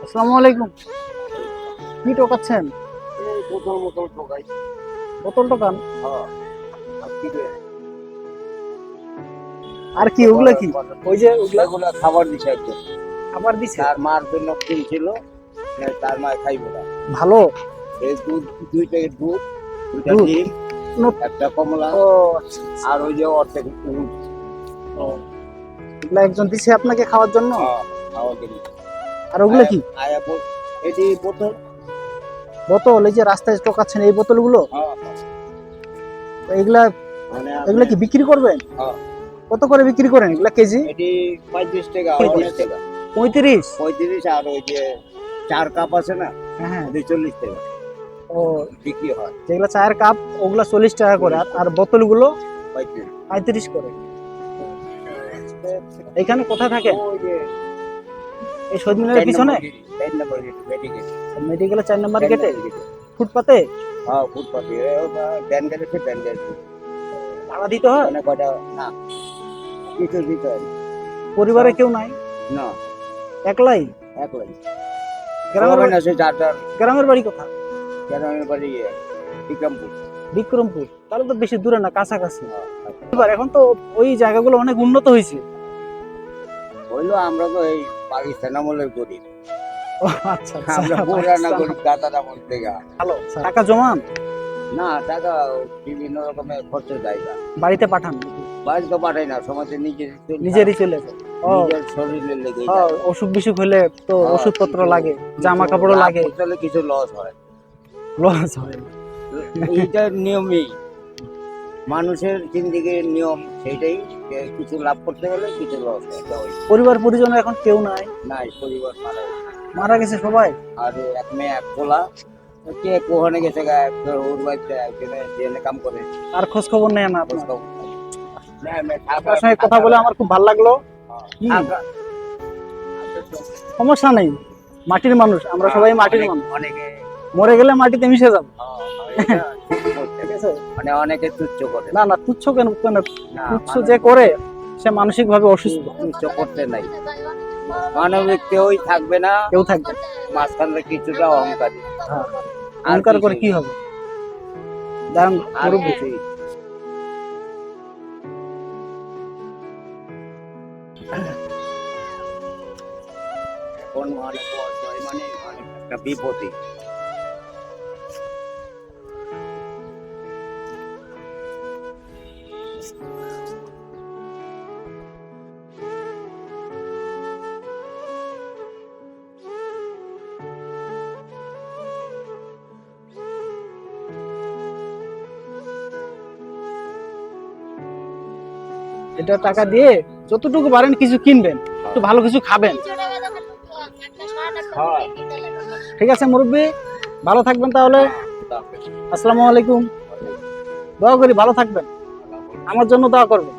আসসালামু আলাইকুম। কি টোকাচ্ছেন? এই বোতল বোতল ঢোকাই। বোতল টোকান? হ্যাঁ। আর কি রে? আর কি ওগুলা কি? ওই যে ওগুলা এগুলা খাবার দিছে একদম। খাবার দিছে? তার মার জন্য কিনছিল, তার মা খাইব না। ভালো এই দুধ, 2 প্যাকেট দুধ, 2টা দুধ? ডিম, নো- একটা কমলা, ও আচ্ছা আচ্ছা। আর ওই যে অর্ধেক দুধ। ও, এগুলা একজন দিছে আপনাকে খাওয়ার জন্য? হ্যাঁ, খাওয়া দিলি। আর ওগুলা কি? এটি বোতল। বোতল? এই যে রাস্তায় টোকাচ্ছেন এই বোতলগুলো? হ্যাঁ, এগুলা মানে এগুলা কি বিক্রি করবেন? হ্যাঁ, কত করে বিক্রি করেন এগুলা কেজি? এটি 35 টাকা, 35 অনেক টাকা। 35? 35, আর ওই যে 4 কাপ আছে না, হ্যাঁ হ্যাঁ। ওটি 40 টাকা ও, বিক্রি হয়। যেগুলা চায়ের কাপ ওগুলা 40 টাকা করে, আর বোতলগুলো 35। 35 করে। এইখানে কোথায় থাকে? ওই যে এই শহীদ মিনারের পিছনে? 4 নম্বর গেট, মেডিকেল। মেডিকেলের 4 নম্বর 4 গেটে নম্বর গেটে। ফুটপাতে? হ্যাঁ, ফুটপাতে। ব্যান গেছে, ব্যান গেছে। ভাড়া দিতে হয়? মানে কয়টা না, কিছু দিতে হয় না। পরিবারে কেউ নাই? না, একলাই? একলাই। গ্রামের সবাই না, সে যার যার। গ্রামের বাড়ি কোথায়? গ্রামের বাড়ি বিক্রমপুর। বিক্রমপুর? তাহলে তো বেশি দূরে না, কাছাকাছি। হ্যাঁ, এবার এখন তো ওই জায়গাগুলো অনেক উন্নত হয়েছে। হইলো আমরা তো এই পাকিস্তান আমলের গরিব। ও আচ্ছা আচ্ছা। আমরা পুরানা গরিব, দাদার আমল থেকে। ভালো, টাকা জমান? না, টাকা বিভিন্ন রকমের খরচের জায়গা। বাড়িতে পাঠান? বাড়ি তো পাঠাই না, সমাজে নিজেরই চলে যায়? ও, নিজের শরীরে লেগে ও, যায়। অসুখ বিসুখ হলে তো হ্যাঁ, ওষুধপত্র কিছু- লাগে, কিছু জামা কাপড়ও লাভ লাগে, করতে হলে কিছু লস হয়। লস হয়। এইটা নিয়মই, মানুষের জিন্দিগির নিয়ম সেইটাই, যে কিছু লাভ করতে গেলে কিছু লস হয়। এটা ওই পরিবার পরিজনের এখন কেউ নাই? নাই, পরিবার মারা গেছে। মারা গেছে সবাই? আর এক মেয়ে, এক পোলা, কে কোহানে গেছে গা, ওর বাড়িতে একজনে জেলে কাম করে। আর খোঁজ খবর নেয় না আপনার? খোঁজ খবর নাই। আপনার সঙ্গে কথা বলে আমার খুব ভালো লাগলো। সমস্যা নেই, মাটির মানুষ আমরা, সবাই মাটির মানুষ। অনেকে মরে গেলে মাটিতে মিশে যাবো। ঠিক আছে? মানে অনেকে তুচ্ছ করে। না না, তুচ্ছ কেন কেন? না, তুচ্ছ যে করে সে মানসিক ভাবে অসুস্থ। তুচ্ছ করতে নাই, মানবিক কেউই থাকবে না। কেউ থাকবে না। মাঝখানে কিছুটা অহংকারী। হ্যাঁ, অহংকার করে কি হবে? দাঁড়ান, আর মুরব্বি। কিছুই। এখন অনেক অসহায়, মানে অনেক একটা বিপদে। এটা টাকা দিয়ে যতটুকু পারেন কিছু কিনবেন, একটু ভালো কিছু খাবেন। হ্যাঁ। ঠিক আছে মুরব্বি, ভালো থাকবেন তাহলে। আসসালামু আলাইকুম। দোয়া করি ভালো থাকবেন, আমার জন্য দোয়া করবেন।